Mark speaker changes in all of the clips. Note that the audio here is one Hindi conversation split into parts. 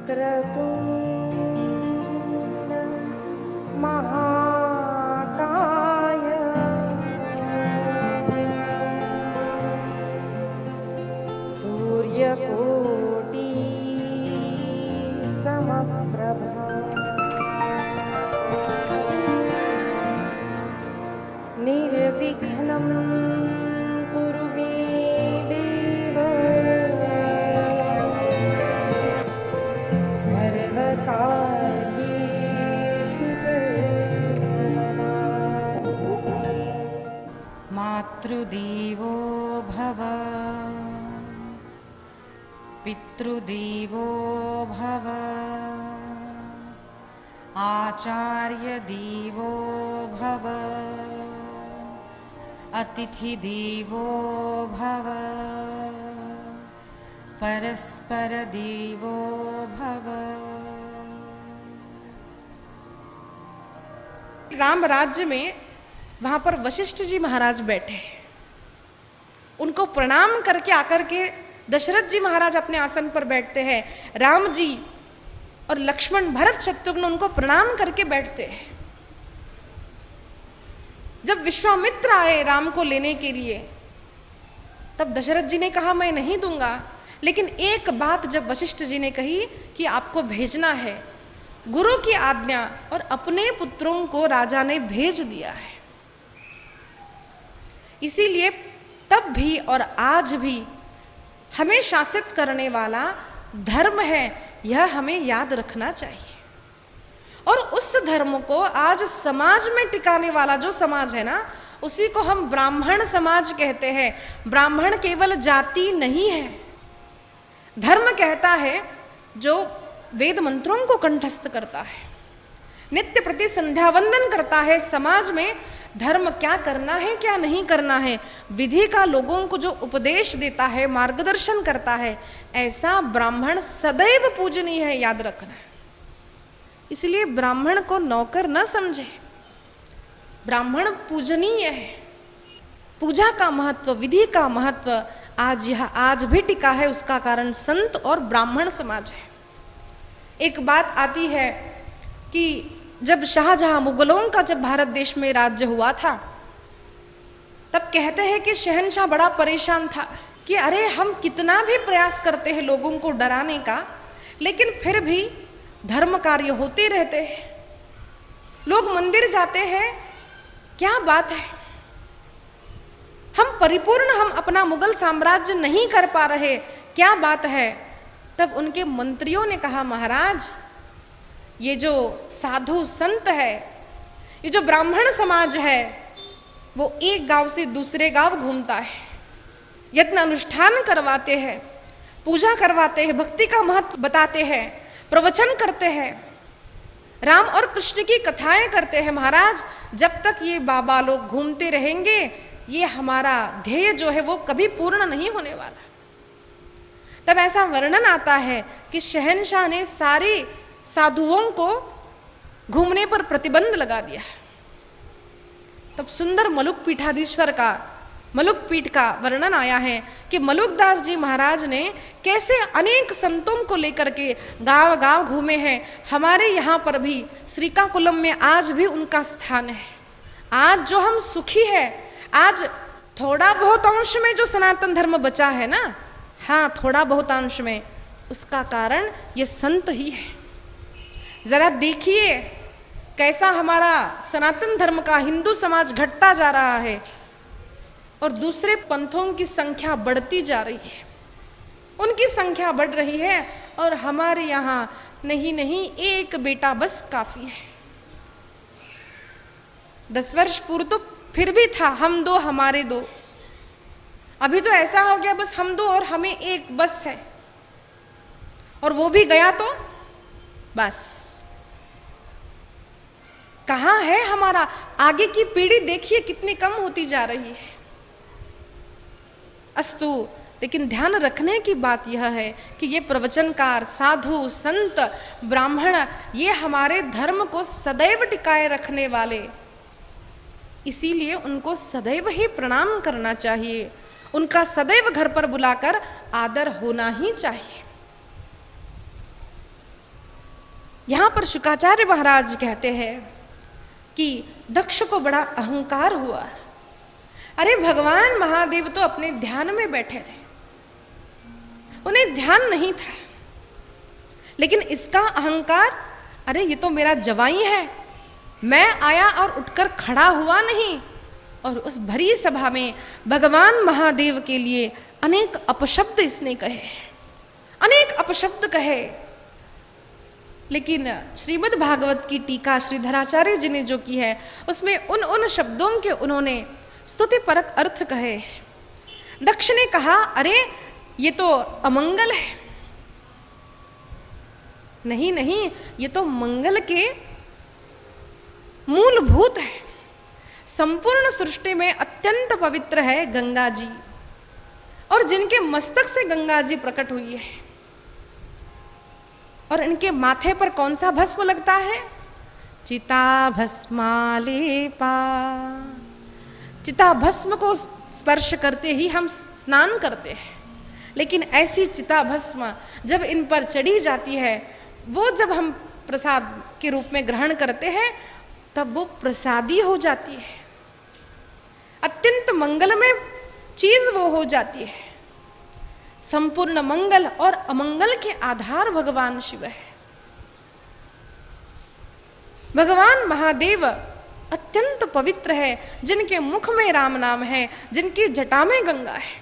Speaker 1: वक्रतुण्ड महाकाय सूर्यकोटि समप्रभा निर्विघ्नं कुरु मे देव सर्वकार्येषु सर्वदा। मातृदेवो भव पितृदेवो भव आचार्यदेवो भव अतिथिदेवो भव परस्परदेवो भव।
Speaker 2: राम राज्य में वहां पर वशिष्ठ जी महाराज बैठे, उनको प्रणाम करके आकर के दशरथ जी महाराज अपने आसन पर बैठते हैं। राम जी और लक्ष्मण भरत शत्रुघ्न उनको प्रणाम करके बैठते हैं। जब विश्वामित्र आए राम को लेने के लिए, तब दशरथ जी ने कहा मैं नहीं दूंगा, लेकिन एक बात जब वशिष्ठ जी ने कही कि आपको भेजना है, गुरु की आज्ञा, और अपने पुत्रों को राजा ने भेज दिया है। इसीलिए तब भी और आज भी हमें शासित करने वाला धर्म है, यह हमें याद रखना चाहिए। और उस धर्म को आज समाज में टिकाने वाला जो समाज है ना, उसी को हम ब्राह्मण समाज कहते हैं। ब्राह्मण केवल जाति नहीं है, धर्म कहता है जो वेद मंत्रों को कंठस्थ करता है, नित्य प्रति संध्या वंदन करता है, समाज में धर्म क्या करना है क्या नहीं करना है, विधि का लोगों को जो उपदेश देता है, मार्गदर्शन करता है, ऐसा ब्राह्मण सदैव पूजनीय है, याद रखना है। इसलिए ब्राह्मण को नौकर न समझे, ब्राह्मण पूजनीय है। पूजा का महत्व, विधि का महत्व आज भी टिका है, उसका कारण संत और ब्राह्मण समाज है। एक बात आती है कि जब शाहजहां मुगलों का जब भारत देश में राज्य हुआ था, तब कहते हैं कि शहंशाह बड़ा परेशान था कि अरे हम कितना भी प्रयास करते हैं लोगों को डराने का, लेकिन फिर भी धर्म कार्य होते रहते हैं, लोग मंदिर जाते हैं, क्या बात है, हम अपना मुगल साम्राज्य नहीं कर पा रहे, क्या बात है। तब उनके मंत्रियों ने कहा महाराज, ये जो साधु संत है, ये जो ब्राह्मण समाज है, वो एक गांव से दूसरे गांव घूमता है, यज्ञ अनुष्ठान करवाते हैं, पूजा करवाते हैं, भक्ति का महत्व बताते हैं, प्रवचन करते हैं, राम और कृष्ण की कथाएं करते हैं। महाराज, जब तक ये बाबा लोग घूमते रहेंगे, ये हमारा ध्येय जो है वो कभी पूर्ण नहीं होने वाला। तब ऐसा वर्णन आता है कि शहंशाह ने सारे साधुओं को घूमने पर प्रतिबंध लगा दिया। तब सुंदर मलुक पीठ का वर्णन आया है कि मलुकदास जी महाराज ने कैसे अनेक संतों को लेकर के गांव गांव घूमे हैं। हमारे यहाँ पर भी श्रीकाकुलम में आज भी उनका स्थान है। आज जो हम सुखी है, आज थोड़ा बहुत अंश में जो सनातन धर्म बचा है ना, हाँ थोड़ा बहुत अंश में, उसका कारण ये संत ही है। जरा देखिए कैसा हमारा सनातन धर्म का हिंदू समाज घटता जा रहा है और दूसरे पंथों की संख्या बढ़ती जा रही है, उनकी संख्या बढ़ रही है और हमारे यहाँ नहीं एक बेटा बस काफी है। 10 वर्ष पूर्व तो फिर भी था हम दो हमारे दो, अभी तो ऐसा हो गया बस हम दो और हमें एक बस है, और वो भी गया तो बस। कहाँ है हमारा आगे की पीढ़ी, देखिए कितनी कम होती जा रही है। अस्तु, लेकिन ध्यान रखने की बात यह है कि ये प्रवचनकार, साधु, संत, ब्राह्मण, ये हमारे धर्म को सदैव टिकाए रखने वाले, इसीलिए उनको सदैव ही प्रणाम करना चाहिए, उनका सदैव घर पर बुलाकर आदर होना ही चाहिए। यहाँ पर शुकाचार्य महाराज कहते हैं कि दक्ष को बड़ा अहंकार हुआ। अरे भगवान महादेव तो अपने ध्यान में बैठे थे, उन्हें ध्यान नहीं था, लेकिन इसका अहंकार, अरे ये तो मेरा जवाई है, मैं आया और उठकर खड़ा हुआ नहीं। और उस भरी सभा में भगवान महादेव के लिए अनेक अपशब्द इसने कहे, अनेक अपशब्द कहे। लेकिन श्रीमद् भागवत की टीका श्रीधराचार्य जी ने जो की है, उसमें उन शब्दों के उन्होंने स्तुति परक अर्थ कहे। दक्ष ने कहा, अरे ये तो अमंगल है। नहीं नहीं, ये तो मंगल के मूलभूत है। संपूर्ण सृष्टि में अत्यंत पवित्र है गंगा जी, और जिनके मस्तक से गंगा जी प्रकट हुई है, और इनके माथे पर कौन सा भस्म लगता है? चिता भस्मालेपा। चिता भस्म को स्पर्श करते ही हम स्नान करते हैं, लेकिन ऐसी चिता भस्म जब इन पर चढ़ी जाती है, वो जब हम प्रसाद के रूप में ग्रहण करते हैं, तब वो प्रसादी हो जाती है, अत्यंत मंगलमय चीज वो हो जाती है। संपूर्ण मंगल और अमंगल के आधार भगवान शिव है। भगवान महादेव अत्यंत पवित्र है, जिनके मुख में राम नाम है, जिनकी जटा में गंगा है।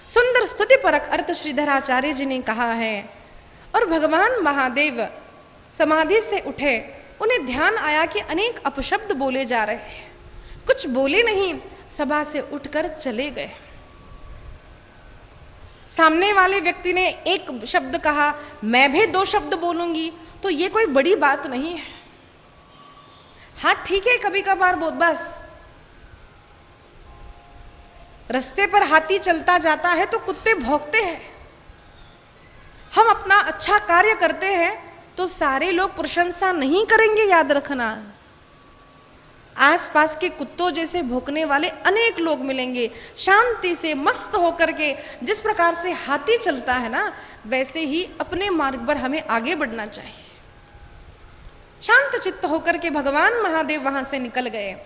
Speaker 2: सुंदर स्तुति परक अर्थ श्रीधराचार्य जी ने कहा है। और भगवान महादेव समाधि से उठे, उन्हें ध्यान आया कि अनेक अपशब्द बोले जा रहे हैं। कुछ बोले नहीं, सभा से उठकर चले गए। सामने वाले व्यक्ति ने एक शब्द कहा, मैं भी 2 शब्द बोलूंगी, तो ये कोई बड़ी बात नहीं है। हाँ ठीक है, कभी कभार बस रास्ते पर हाथी चलता जाता है तो कुत्ते भौंकते हैं। हम अपना अच्छा कार्य करते हैं तो सारे लोग प्रशंसा नहीं करेंगे, याद रखना। आसपास के कुत्तों जैसे भौंकने वाले अनेक लोग मिलेंगे। शांति से मस्त होकर के जिस प्रकार से हाथी चलता है ना, वैसे ही अपने मार्ग पर हमें आगे बढ़ना चाहिए। शांत चित्त होकर के भगवान महादेव वहां से निकल गए।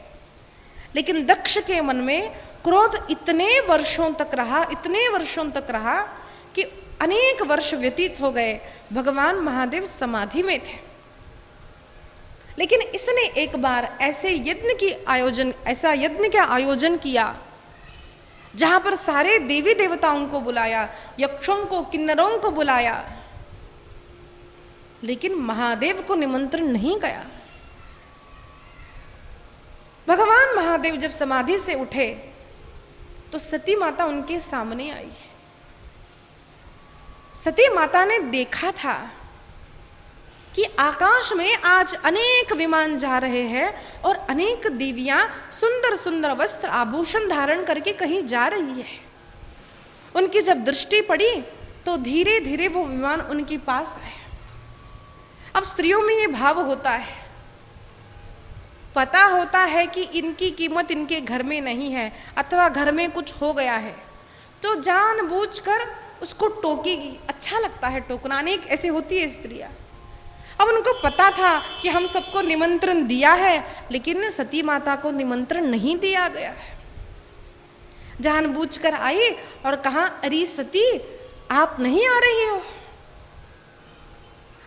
Speaker 2: लेकिन दक्ष के मन में क्रोध इतने वर्षों तक रहा, इतने वर्षों तक रहा कि अनेक वर्ष व्यतीत हो गए। भगवान महादेव समाधि में थे। लेकिन इसने एक बार ऐसा यज्ञ का आयोजन किया, जहां पर सारे देवी देवताओं को बुलाया, यक्षों को, किन्नरों को बुलाया, लेकिन महादेव को निमंत्रण नहीं गया। भगवान महादेव जब समाधि से उठे तो सती माता उनके सामने आई। सती माता ने देखा था कि आकाश में आज अनेक विमान जा रहे हैं और अनेक देवियां सुंदर सुंदर वस्त्र आभूषण धारण करके कहीं जा रही है। उनकी जब दृष्टि पड़ी तो धीरे धीरे वो विमान उनके पास आए। अब स्त्रियों में ये भाव होता है, पता होता है कि इनकी कीमत इनके घर में नहीं है, अथवा घर में कुछ हो गया है, तो जानबूझकर उसको टोकेगी। अच्छा लगता है टोकना, अनेक ऐसे होती है स्त्रियां। अब उनको पता था कि हम सबको निमंत्रण दिया है, लेकिन सती माता को निमंत्रण नहीं दिया गया है। जानबूझकर आई और कहा, अरे सती आप नहीं आ रही हो?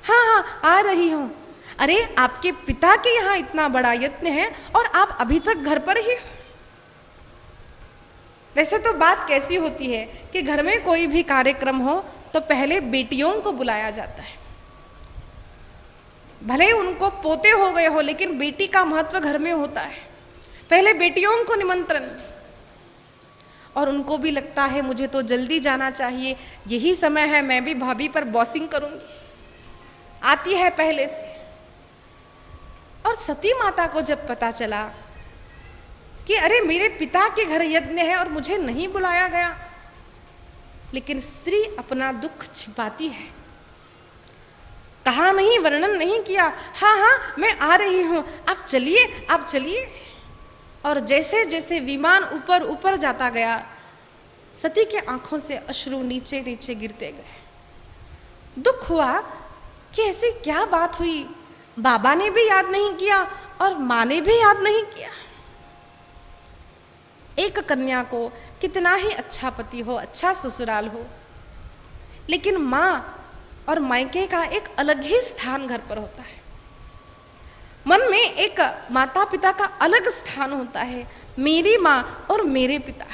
Speaker 2: हाँ हाँ आ रही हूं। अरे आपके पिता के यहाँ इतना बड़ा यज्ञ है और आप अभी तक घर पर ही हो। वैसे तो बात कैसी होती है कि घर में कोई भी कार्यक्रम हो तो पहले बेटियों को बुलाया जाता है। भले उनको पोते हो गए हो, लेकिन बेटी का महत्व घर में होता है। पहले बेटियों को निमंत्रण, और उनको भी लगता है मुझे तो जल्दी जाना चाहिए, यही समय है, मैं भी भाभी पर बॉसिंग करूंगी, आती है पहले से। और सती माता को जब पता चला कि अरे मेरे पिता के घर यज्ञ है और मुझे नहीं बुलाया गया, लेकिन स्त्री अपना दुख छिपाती है, कहा नहीं, वर्णन नहीं किया। हाँ हाँ मैं आ रही हूं, आप चलिए आप चलिए। और जैसे जैसे विमान ऊपर ऊपर जाता गया, सती के आंखों से अश्रु नीचे नीचे गिरते गए। दुख हुआ कि ऐसी क्या बात हुई, बाबा ने भी याद नहीं किया और माँ ने भी याद नहीं किया। एक कन्या को कितना ही अच्छा पति हो, अच्छा ससुराल हो, लेकिन माँ और मायके का एक अलग ही स्थान घर पर होता है। मन में एक माता पिता का अलग स्थान होता है, मेरी माँ और मेरे पिता।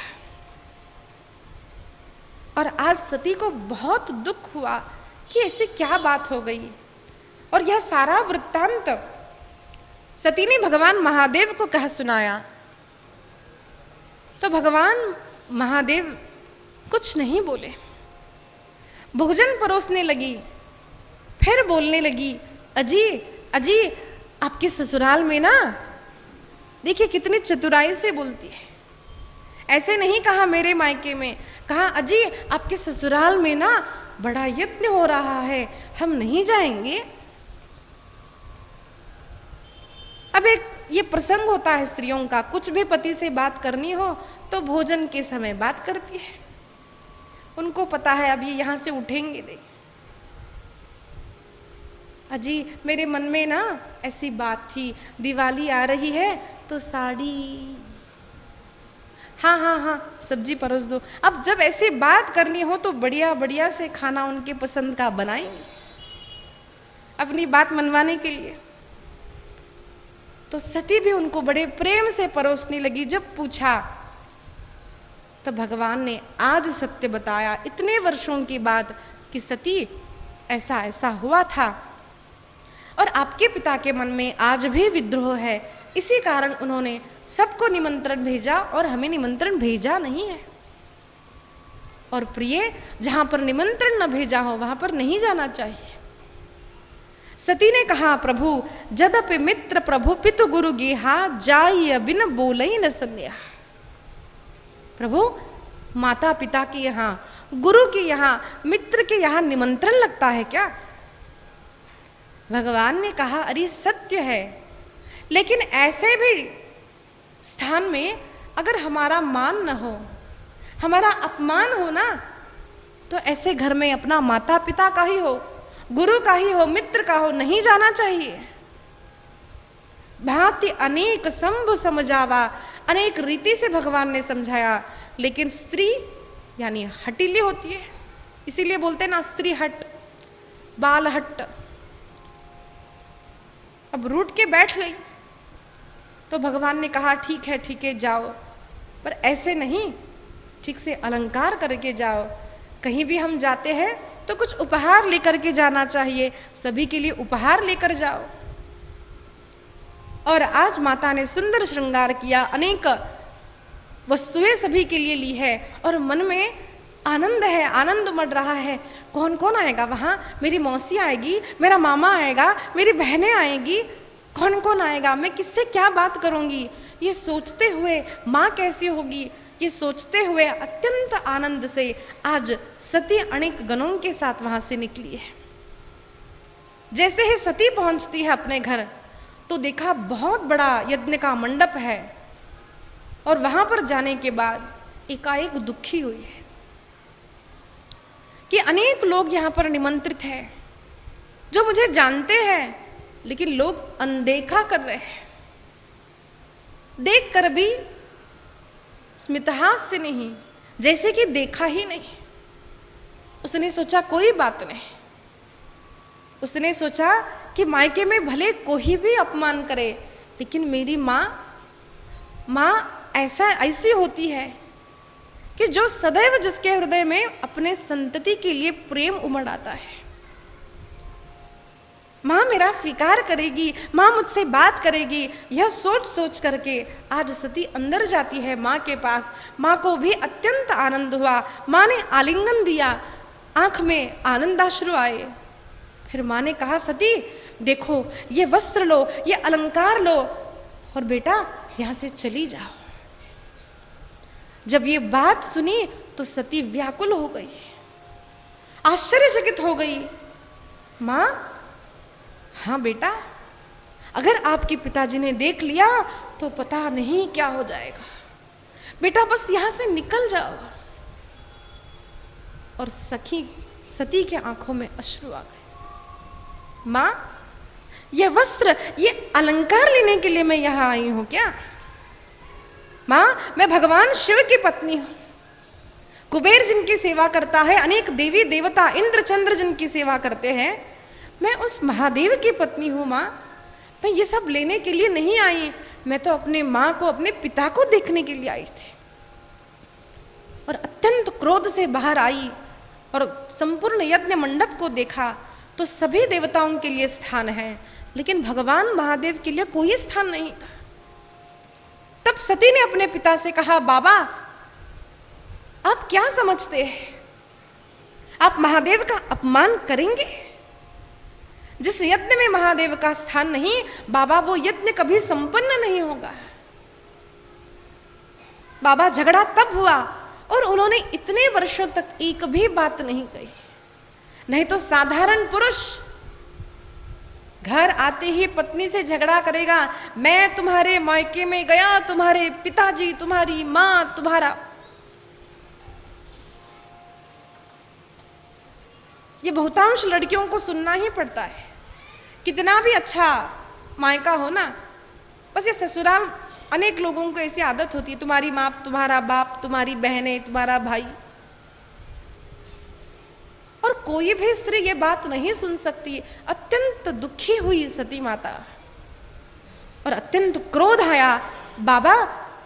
Speaker 2: और आज सती को बहुत दुख हुआ कि ऐसी क्या बात हो गई। और यह सारा वृत्तांत सती ने भगवान महादेव को कह सुनाया। तो भगवान महादेव कुछ नहीं बोले, भोजन परोसने लगी, फिर बोलने लगी, अजी अजी आपके ससुराल में ना, देखिए कितनी चतुराई से बोलती है। ऐसे नहीं कहा मेरे मायके में, कहा अजी आपके ससुराल में ना बड़ा यत्न हो रहा है, हम नहीं जाएंगे। अब एक ये प्रसंग होता है स्त्रियों का, कुछ भी पति से बात करनी हो तो भोजन के समय बात करती है। उनको पता है अब ये यहाँ से उठेंगे नहीं। अजी मेरे मन में ना ऐसी बात थी, दिवाली आ रही है तो साड़ी, हाँ हाँ हाँ सब्जी परोस दो। अब जब ऐसी बात करनी हो तो बढ़िया बढ़िया से खाना उनके पसंद का बनाएंगे अपनी बात मनवाने के लिए। तो सती भी उनको बड़े प्रेम से परोसने लगी। जब पूछा तो भगवान ने आज सत्य बताया इतने वर्षों के बाद कि सती ऐसा ऐसा हुआ था और आपके पिता के मन में आज भी विद्रोह है, इसी कारण उन्होंने सबको निमंत्रण भेजा और हमें निमंत्रण भेजा नहीं है। और प्रिय, जहां पर निमंत्रण न भेजा हो वहां पर नहीं जाना चाहिए। सती ने कहा, प्रभु जदपि मित्र प्रभु पितु गुरु गेहा, जाय बिन बोलई न संदेहा। प्रभु माता पिता के यहाँ, गुरु के यहाँ, मित्र के यहाँ निमंत्रण लगता है क्या? भगवान ने कहा, अरे सत्य है, लेकिन ऐसे भी स्थान में अगर हमारा मान न हो, हमारा अपमान हो ना, तो ऐसे घर में अपना माता पिता का ही हो, गुरु का ही हो, मित्र का हो, नहीं जाना चाहिए। भांति अनेक संभु समझावा, अनेक रीति से भगवान ने समझाया, लेकिन स्त्री यानी हटीली होती है, इसीलिए बोलते हैं ना स्त्री हट, बाल हट। अब रूठ के बैठ गई तो भगवान ने कहा, ठीक है जाओ, पर ऐसे नहीं, ठीक से अलंकार करके जाओ। कहीं भी हम जाते हैं तो कुछ उपहार लेकर के जाना चाहिए, सभी के लिए उपहार लेकर जाओ। और आज माता ने सुंदर श्रृंगार किया, अनेक वस्तुएं सभी के लिए ली है और मन में आनंद है, आनंद उमड़ रहा है। कौन कौन आएगा वहाँ? मेरी मौसी आएगी, मेरा मामा आएगा, मेरी बहनें आएगी, कौन कौन आएगा, मैं किससे क्या बात करूँगी, ये सोचते हुए माँ कैसी होगी, ये सोचते हुए अत्यंत आनंद से आज सती अनेक गणों के साथ वहाँ से निकली है। जैसे ही सती पहुँचती है अपने घर तो देखा बहुत बड़ा यज्ञ का मंडप है और वहाँ पर जाने के बाद एकाएक दुखी हुई है कि अनेक लोग यहाँ पर निमंत्रित हैं जो मुझे जानते हैं, लेकिन लोग अनदेखा कर रहे हैं। देख कर भी स्मितहास से नहीं, जैसे कि देखा ही नहीं। उसने सोचा कोई बात नहीं, उसने सोचा कि मायके में भले कोई भी अपमान करे, लेकिन मेरी माँ ऐसी होती है कि जो सदैव जिसके हृदय में अपने संतति के लिए प्रेम उमड़ आता है, माँ मेरा स्वीकार करेगी, माँ मुझसे बात करेगी, यह सोच सोच करके आज सती अंदर जाती है माँ के पास। माँ को भी अत्यंत आनंद हुआ, माँ ने आलिंगन दिया, आंख में आनंदाश्रु आए। फिर माँ ने कहा, सती देखो ये वस्त्र लो, ये अलंकार लो और बेटा यहाँ से चली जाओ। जब ये बात सुनी तो सती व्याकुल हो गई, आश्चर्यचकित हो गई। माँ, हाँ बेटा, अगर आपके पिताजी ने देख लिया तो पता नहीं क्या हो जाएगा, बेटा बस यहां से निकल जाओ। और सखी सती के आंखों में अश्रु आ गए। माँ यह वस्त्र, ये अलंकार लेने के लिए मैं यहाँ आई हूँ क्या? माँ मैं भगवान शिव की पत्नी हूँ, कुबेर जिनकी सेवा करता है, अनेक देवी देवता इंद्र चंद्र जिनकी सेवा करते हैं, मैं उस महादेव की पत्नी हूँ। माँ मैं ये सब लेने के लिए नहीं आई, मैं तो अपने माँ को, अपने पिता को देखने के लिए आई थी। और अत्यंत क्रोध से बाहर आई और संपूर्ण यज्ञ मंडप को देखा तो सभी देवताओं के लिए स्थान है, लेकिन भगवान महादेव के लिए कोई स्थान नहीं था। तब सती ने अपने पिता से कहा, बाबा आप क्या समझते हैं, आप महादेव का अपमान करेंगे? जिस यज्ञ में महादेव का स्थान नहीं, बाबा वो यज्ञ कभी संपन्न नहीं होगा। बाबा झगड़ा तब हुआ और उन्होंने इतने वर्षों तक एक भी बात नहीं कही। नहीं तो साधारण पुरुष घर आते ही पत्नी से झगड़ा करेगा, मैं तुम्हारे मायके में गया, तुम्हारे पिताजी, तुम्हारी माँ, तुम्हारा, ये बहुतांश लड़कियों को सुनना ही पड़ता है। कितना भी अच्छा मायका हो ना, बस ये ससुराल, अनेक लोगों को ऐसी आदत होती है, तुम्हारी माँ, तुम्हारा बाप, तुम्हारी बहनें, तुम्हारा भाई, और कोई भी स्त्री ये बात नहीं सुन सकती। अत्यंत दुखी हुई सती माता और अत्यंत क्रोध आया, बाबा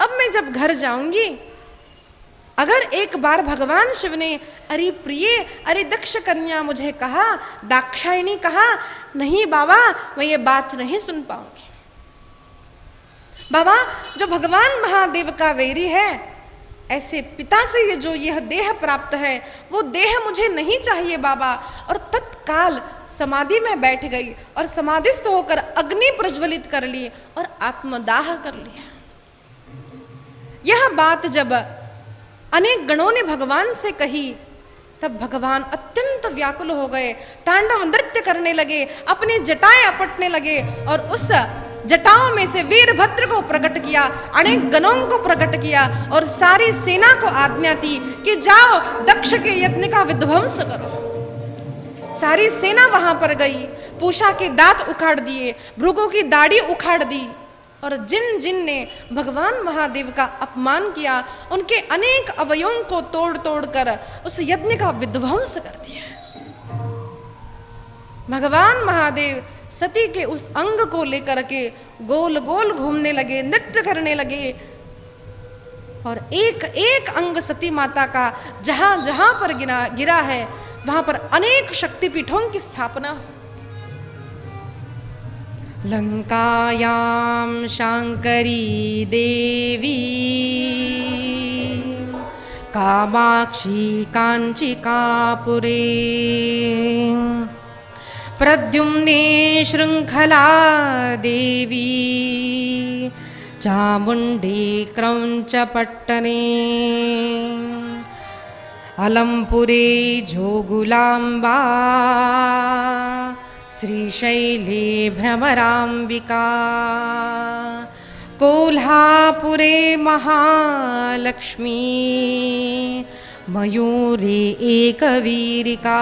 Speaker 2: अब मैं जब घर जाऊंगी, अगर एक बार भगवान शिव ने अरे प्रिय, अरे दक्ष कन्या मुझे कहा, दाक्षायणी कहा, नहीं बाबा मैं ये बात नहीं सुन पाऊंगी। बाबा जो भगवान महादेव का वैरी है, ऐसे पिता से ये जो यह देह प्राप्त है, वो देह मुझे नहीं चाहिए बाबा। और तत्काल समाधि में बैठ गई और समाधिस्थ होकर अग्नि प्रज्वलित कर ली और आत्मदाह कर लिया। यह बात जब अनेक गणों ने भगवान से कही, तब भगवान अत्यंत व्याकुल हो गए, तांडव नृत्य करने लगे, अपनी जटाएं अपटने लगे और उस जटाओं में से वीरभद्र को प्रकट किया, अनेक गणों को प्रकट किया और सारी सेना को आज्ञा दी कि जाओ दक्ष के यज्ञ का विध्वंस करो। सारी सेना वहां पर गई, पूषा के दांत उखाड़ दिए, भृगु की दाढ़ी उखाड़ दी और जिन जिन ने भगवान महादेव का अपमान किया, उनके अनेक अवयवों को तोड़ तोड़ कर उस यज्ञ का विध्वंस कर दिया। भगवान महादेव सती के उस अंग को लेकर के गोल गोल घूमने लगे, नृत्य करने लगे और एक एक अंग सती माता का जहां जहां पर गिरा है, वहां पर अनेक शक्तिपीठों की स्थापना हो। लंकायां शांकरी देवी, कामाक्षी कांचिकापुरे, प्रद्युम्ने श्रृंखला देवी, चामुंडी क्रौंचपट्टने, अलंपुरे जोगुलांबा, श्रीशैले भ्रमरांबिका, कोल्हापुरे महालक्ष्मी, मयूरे एकवीरिका,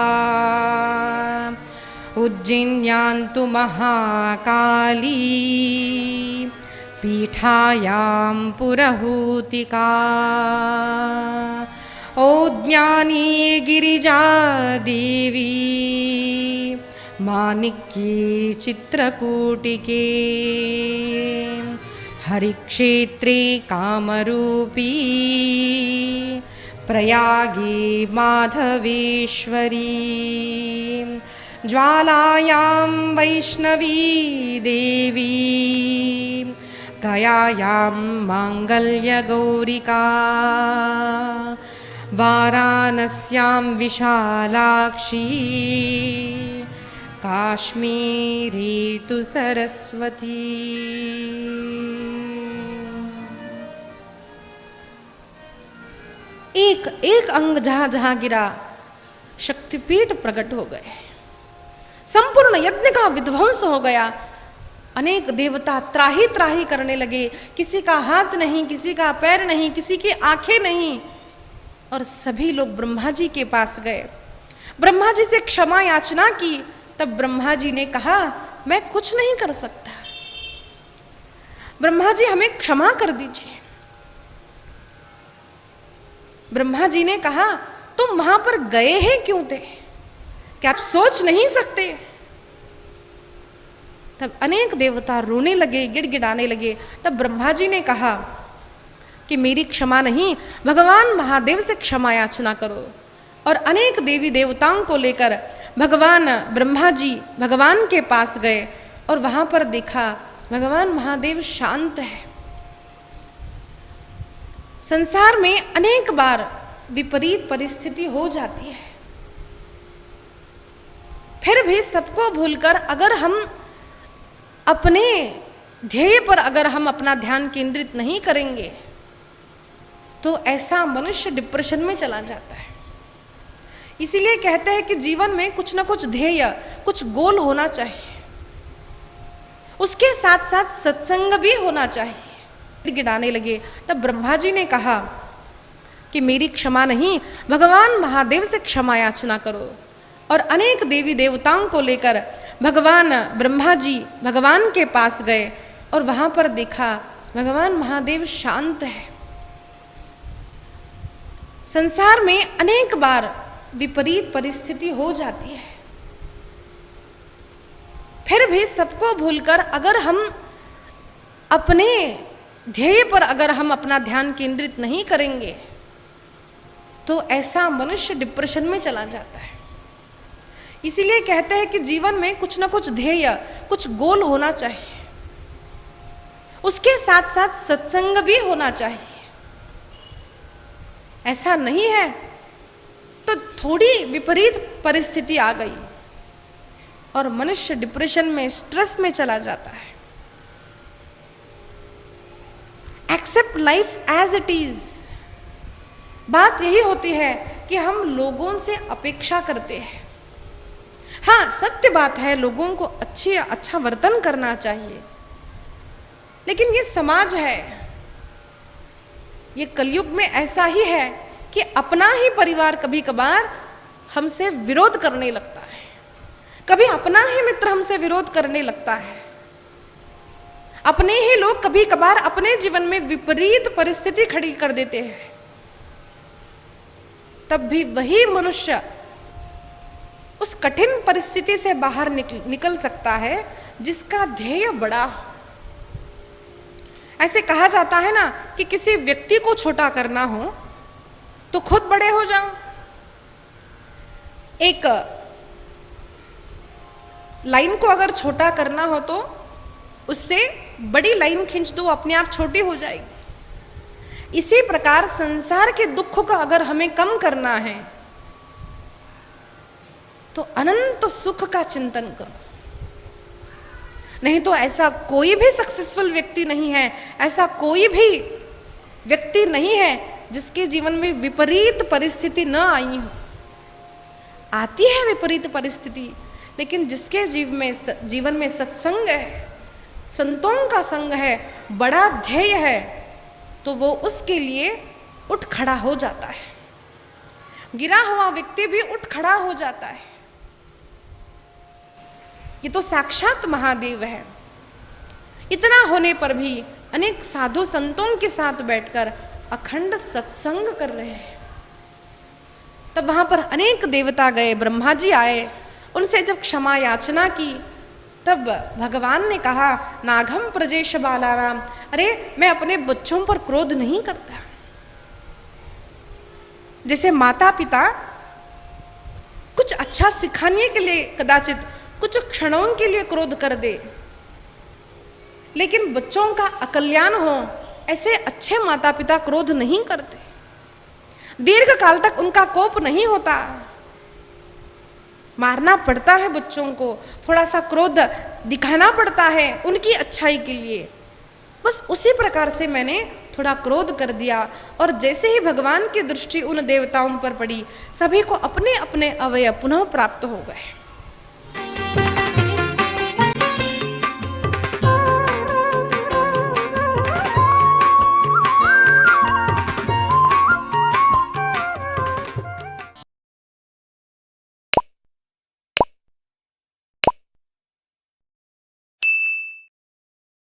Speaker 2: उज्जैन्यान्तु महाकाली, पीठायां पुरहूतिका, औज्ञानी गिरिजा देवी, माणिक्ये चित्रकूटिके, हरिक्षेत्रे कामरूपी, प्रयागे माधवेश्वरी, ज्वालायां वैष्णवी देवी, गयायां मांगल्यगौरिका, वाराणस्यां विशालाक्षी, काश्मीरे तु सरस्वती। एक एक अंग जहां जहां गिरा, शक्तिपीठ प्रकट हो गए, संपूर्ण यज्ञ का विध्वंस हो गया। अनेक देवता त्राही त्राही करने लगे, किसी का हाथ नहीं, किसी का पैर नहीं, किसी की आंखें नहीं, और सभी लोग ब्रह्मा जी के पास गए, ब्रह्मा जी से क्षमा याचना की। तब ब्रह्मा जी ने कहा, मैं कुछ नहीं कर सकता, ब्रह्मा जी हमें क्षमा कर दीजिए। ब्रह्मा जी ने कहा, तुम वहां पर गए हैं क्यों थे, क्या आप सोच नहीं सकते? तब अनेक देवता रोने लगे, गिड़गिड़ाने लगे। तब ब्रह्मा जी ने कहा कि मेरी क्षमा नहीं, भगवान महादेव से क्षमा याचना करो। और अनेक देवी देवताओं को लेकर भगवान ब्रह्मा जी भगवान के पास गए और वहां पर देखा भगवान महादेव शांत है। संसार में अनेक बार विपरीत परिस्थिति हो जाती है, फिर भी सबको भूलकर अगर हम अपने ध्येय पर अगर हम अपना ध्यान केंद्रित नहीं करेंगे तो ऐसा मनुष्य डिप्रेशन में चला जाता है। इसीलिए कहते हैं कि जीवन में कुछ ना कुछ ध्येय, कुछ गोल होना चाहिए, उसके साथ साथ सत्संग भी होना चाहिए। गिड़ाने लगे। तब ब्रह्मा जी ने कहा कि मेरी क्षमा नहीं, भगवान महादेव से क्षमा याचना करो। और अनेक देवी देवताओं को लेकर भगवान ब्रह्मा जी भगवान के पास गए और वहां पर देखा भगवान महादेव शांत है। संसार में अनेक बार विपरीत परिस्थिति हो जाती है, फिर भी सबको भूलकर अगर हम अपने ध्येय पर अगर हम अपना ध्यान केंद्रित नहीं करेंगे तो ऐसा मनुष्य डिप्रेशन में चला जाता है। इसीलिए कहते हैं कि जीवन में कुछ ना कुछ ध्येय, कुछ गोल होना चाहिए, उसके साथ साथ सत्संग भी होना चाहिए। ऐसा नहीं है तो थोड़ी विपरीत परिस्थिति आ गई और मनुष्य डिप्रेशन में, स्ट्रेस में चला जाता है। Except life as it is. बात यही होती है कि हम लोगों से अपेक्षा करते हैं। हाँ, सत्य बात है, लोगों को अच्छा वर्तन करना चाहिए, लेकिन ये समाज है, ये कलयुग में ऐसा ही है कि अपना ही परिवार कभी कभार हमसे विरोध करने लगता है, कभी अपना ही मित्र हमसे विरोध करने लगता है, अपने ही लोग कभी कभार अपने जीवन में विपरीत परिस्थिति खड़ी कर देते हैं। तब भी वही मनुष्य उस कठिन परिस्थिति से बाहर निकल सकता है जिसका ध्येय बड़ा हो। ऐसे कहा जाता है ना कि किसी व्यक्ति को छोटा करना हो तो खुद बड़े हो जाओ। एक लाइन को अगर छोटा करना हो तो उससे बड़ी लाइन खींच दो, अपने आप छोटी हो जाएगी। इसी प्रकार संसार के दुख को अगर हमें कम करना है तो अनंत सुख का चिंतन करो। नहीं तो ऐसा कोई भी सक्सेसफुल व्यक्ति नहीं है, ऐसा कोई भी व्यक्ति नहीं है जिसके जीवन में विपरीत परिस्थिति न आई हो। आती है विपरीत परिस्थिति, लेकिन जिसके जीवन में सत्संग है, संतों का संग है, बड़ा ध्येय है, तो वो उसके लिए उठ खड़ा हो जाता है। गिरा हुआ व्यक्ति भी उठ खड़ा हो जाता है। ये तो साक्षात महादेव है। इतना होने पर भी अनेक साधु संतों के साथ बैठकर अखंड सत्संग कर रहे हैं। तब वहां पर अनेक देवता गए, ब्रह्मा जी आए, उनसे जब क्षमा याचना की तब भगवान ने कहा, नाघम प्रजेश बालाराम, अरे मैं अपने बच्चों पर क्रोध नहीं करता। जैसे माता पिता कुछ अच्छा सिखाने के लिए कदाचित कुछ क्षणों के लिए क्रोध कर दे, लेकिन बच्चों का अकल्याण हो, ऐसे अच्छे माता पिता क्रोध नहीं करते। दीर्घ काल तक उनका कोप नहीं होता। मारना पड़ता है बच्चों को, थोड़ा सा क्रोध दिखाना पड़ता है उनकी अच्छाई के लिए। बस उसी प्रकार से मैंने थोड़ा क्रोध कर दिया, और जैसे ही भगवान की दृष्टि उन देवताओं पर पड़ी, सभी को अपने अपने अवयव पुनः प्राप्त हो गए।